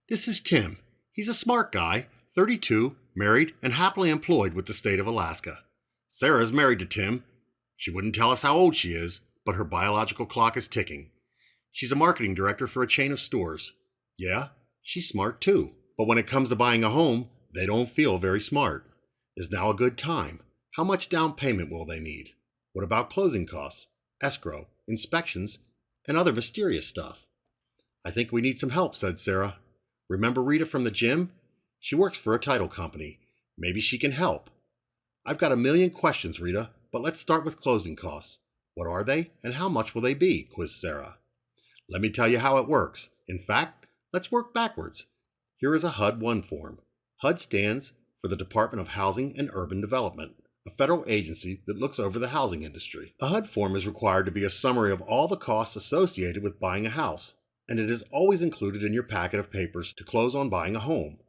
This is Tim. He's a smart guy, 32, married, and happily employed with the state of Alaska. Sarah's married to Tim. She wouldn't tell us how old she is, but her biological clock is ticking. She's a marketing director for a chain of stores. Yeah, she's smart too. But when it comes to buying a home, they don't feel very smart. Is now a good time? How much down payment will they need? What about closing costs, escrow, inspections, and other mysterious stuff? I think we need some help, said Sarah. Remember Rita from the gym? She works for a title company. Maybe she can help. I've got a million questions, Rita, but let's start with closing costs. What are they, and how much will they be? Quizzed Sarah. Let me tell you how it works. In fact, let's work backwards. Here is a HUD-1 form. HUD stands for the Department of Housing and Urban Development, a federal agency that looks over the housing industry. A HUD form is required to be a summary of all the costs associated with buying a house, and it is always included in your packet of papers to close on buying a home.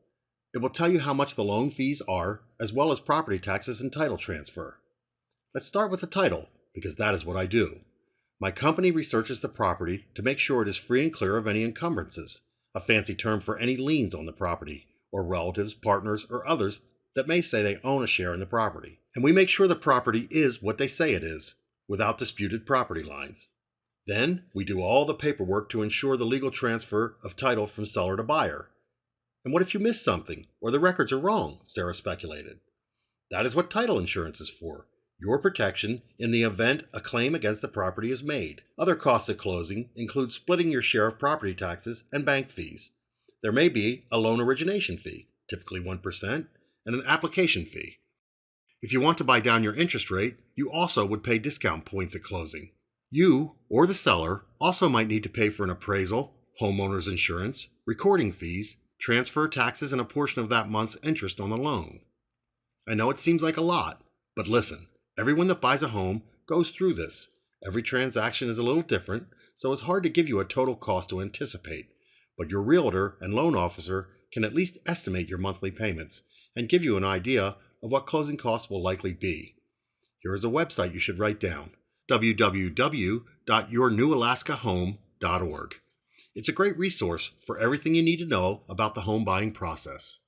It will tell you how much the loan fees are, as well as property taxes and title transfer. Let's start with the title, because that is what I do. My company researches the property to make sure it is free and clear of any encumbrances, a fancy term for any liens on the property, or relatives, partners, or others that may say they own a share in the property. And we make sure the property is what they say it is, without disputed property lines. Then, we do all the paperwork to ensure the legal transfer of title from seller to buyer. And what if you miss something, or the records are wrong? Sarah speculated. That is what title insurance is for. Your protection in the event a claim against the property is made. Other costs at closing include splitting your share of property taxes and bank fees. There may be a loan origination fee, typically 1%, and an application fee. If you want to buy down your interest rate, you also would pay discount points at closing. You, or the seller, also might need to pay for an appraisal, homeowner's insurance, recording fees, transfer taxes, and a portion of that month's interest on the loan. I know it seems like a lot, but listen. Everyone that buys a home goes through this. Every transaction is a little different, so it's hard to give you a total cost to anticipate. But your realtor and loan officer can at least estimate your monthly payments and give you an idea of what closing costs will likely be. Here is a website you should write down: www.yournewalaskahome.org. It's a great resource for everything you need to know about the home buying process.